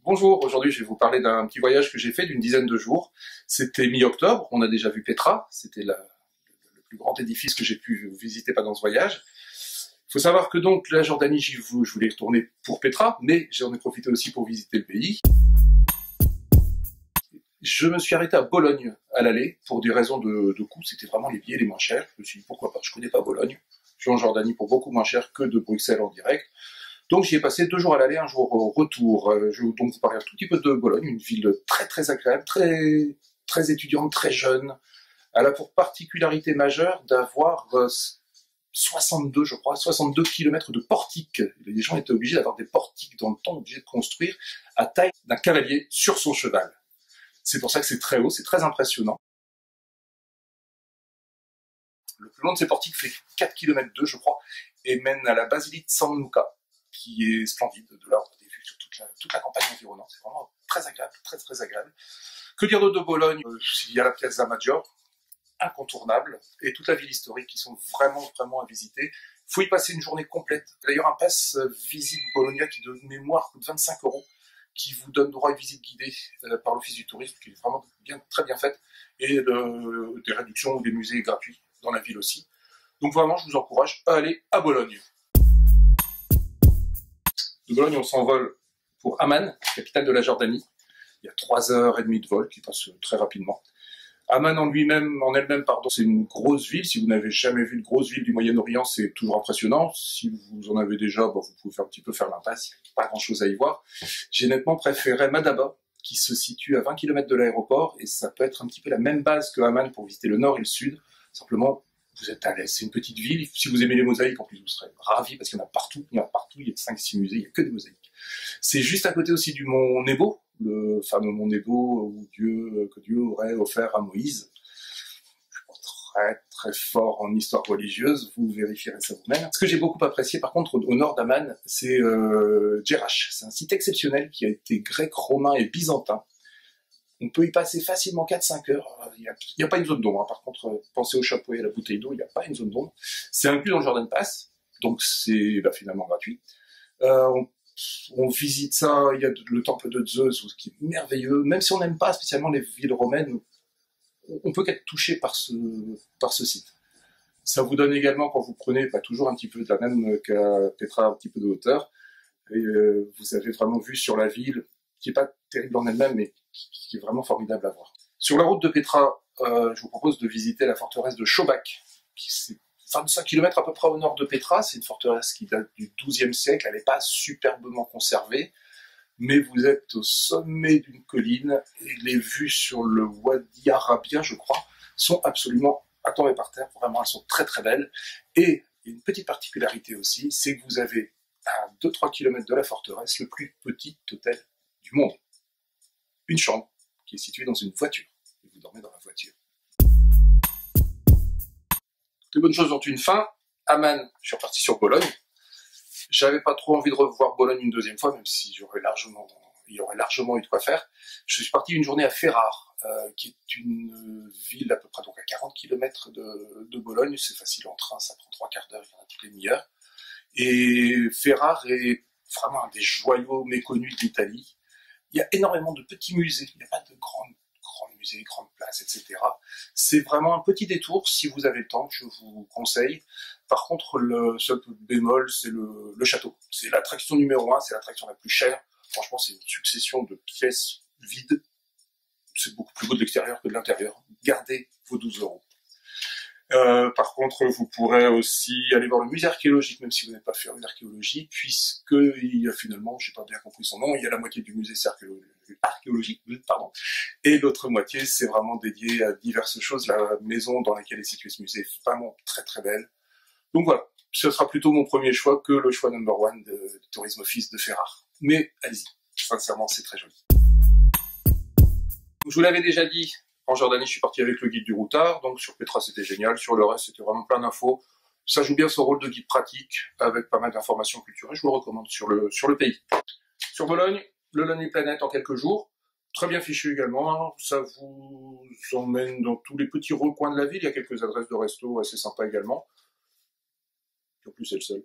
Bonjour, aujourd'hui je vais vous parler d'un petit voyage que j'ai fait d'une dizaine de jours. C'était mi-octobre, on a déjà vu Petra, c'était le plus grand édifice que j'ai pu visiter pendant ce voyage. Il faut savoir que donc la Jordanie, je voulais y retourner pour Petra, mais j'en ai profité aussi pour visiter le pays. Je me suis arrêté à Bologne à l'aller pour des raisons de coût, c'était vraiment les billets les moins chers. Je me suis dit pourquoi pas, je connais pas Bologne, je suis en Jordanie pour beaucoup moins cher que de Bruxelles en direct. Donc j'y ai passé 2 jours à l'aller, 1 jour au retour. Je vais donc vous parler un tout petit peu de Bologne, une ville très agréable, très étudiante, très jeune. Elle a pour particularité majeure d'avoir 62, je crois, 62 km de portiques. Les gens étaient obligés d'avoir des portiques dans le temps, obligés de construire à taille d'un cavalier sur son cheval. C'est pour ça que c'est très haut, c'est très impressionnant. Le plus long de ces portiques fait 4 km 2, je crois, et mène à la basilique de San Luca, qui est splendide de l'ordre des vues sur toute la campagne environnante. C'est vraiment très agréable, très agréable. Que dire d'autre de Bologne? Il y a la Piazza Maggiore, incontournable, et toute la ville historique qui sont vraiment à visiter. Il faut y passer une journée complète. D'ailleurs, un pass visite Bologna qui de mémoire coûte 25 €, qui vous donne droit à une visite guidée par l'Office du tourisme, qui est vraiment très bien faite, et des réductions ou des musées gratuits dans la ville aussi. Donc vraiment, je vous encourage à aller à Bologne. De Bologne, on s'envole pour Amman, capitale de la Jordanie. Il y a 3h30 de vol qui passent très rapidement. Amman en elle-même, c'est une grosse ville. Si vous n'avez jamais vu une grosse ville du Moyen-Orient, c'est toujours impressionnant. Si vous en avez déjà, vous pouvez un petit peu faire l'impasse. Il n'y a pas grand-chose à y voir. J'ai nettement préféré Madaba, qui se situe à 20 km de l'aéroport, et ça peut être un petit peu la même base que Amman pour visiter le nord et le sud. Simplement, vous êtes à l'aise. C'est une petite ville. Si vous aimez les mosaïques, en plus, vous serez ravis parce qu'il y en a partout. Il y a 5-6 musées. Il n'y a que des mosaïques. C'est juste à côté aussi du mont Nebo, le fameux mont Nebo que Dieu aurait offert à Moïse. Je suis pas très fort en histoire religieuse. Vous vérifierez ça vous-même. Ce que j'ai beaucoup apprécié, par contre, au nord d'Amman, c'est Jerash. C'est un site exceptionnel qui a été grec, romain et byzantin. On peut y passer facilement 4-5 heures. Il n'y a pas une zone d'ombre. Par contre, pensez au chapeau et à la bouteille d'eau, il n'y a pas une zone d'ombre. C'est inclus dans le Jordan Pass, donc c'est finalement gratuit. On visite ça, il y a le temple de Zeus, qui est merveilleux. Même si on n'aime pas spécialement les villes romaines, on peut qu'être touché par ce site. Ça vous donne également, quand vous prenez toujours un petit peu de la même qu'à Petra, un petit peu de hauteur, et vous avez vraiment vue sur la ville, qui n'est pas terrible en elle-même, mais qui est vraiment formidable à voir. Sur la route de Petra, je vous propose de visiter la forteresse de Šobac, qui est 25 km à peu près au nord de Petra. C'est une forteresse qui date du XIIe siècle, elle n'est pas superbement conservée, mais vous êtes au sommet d'une colline, et les vues sur le Wadi Arabia, je crois, sont absolument à tomber par terre. Vraiment, elles sont très belles. Et une petite particularité aussi, c'est que vous avez à 2-3 km de la forteresse le plus petit hôtel du monde. Une chambre qui est située dans une voiture. Et vous dormez dans la voiture. Toutes bonnes choses ont une fin. Amman, je suis reparti sur Bologne. J'avais pas trop envie de revoir Bologne une deuxième fois, même si il y aurait largement eu de quoi faire. Je suis parti une journée à Ferrare, qui est une ville à peu près donc à 40 km de Bologne. C'est facile en train, ça prend 3 quarts d'heure, il y en a toutes les demi-heures. Et Ferrare est vraiment un des joyaux méconnus de l'Italie. Il y a énormément de petits musées, il n'y a pas de grands musées, grandes places, etc. C'est vraiment un petit détour, si vous avez le temps, je vous conseille. Par contre, le seul bémol, c'est le château. C'est l'attraction numéro 1, c'est l'attraction la plus chère. Franchement, c'est une succession de pièces vides. C'est beaucoup plus beau de l'extérieur que de l'intérieur. Gardez vos 12 €. Par contre, vous pourrez aussi aller voir le musée archéologique, même si vous n'êtes pas féru d'archéologie, puisqu'il y a finalement, je n'ai pas bien compris son nom, il y a la moitié du musée archéologique, et l'autre moitié, c'est vraiment dédié à diverses choses. La maison dans laquelle est situé ce musée est vraiment très belle. Donc voilà, ce sera plutôt mon premier choix que le choix number 1 du Tourism Office de Ferrare. Mais allez-y, sincèrement, c'est très joli. Je vous l'avais déjà dit, en Jordanie, je suis parti avec le guide du routard, donc sur Petra c'était génial, sur le reste c'était vraiment plein d'infos. Ça joue bien son rôle de guide pratique, avec pas mal d'informations culturelles, je vous le recommande sur le pays. Sur Bologne, le Lonely Planet en quelques jours, très bien fichu également, ça vous emmène dans tous les petits recoins de la ville, il y a quelques adresses de resto assez sympas également. Et en plus c'est le seul.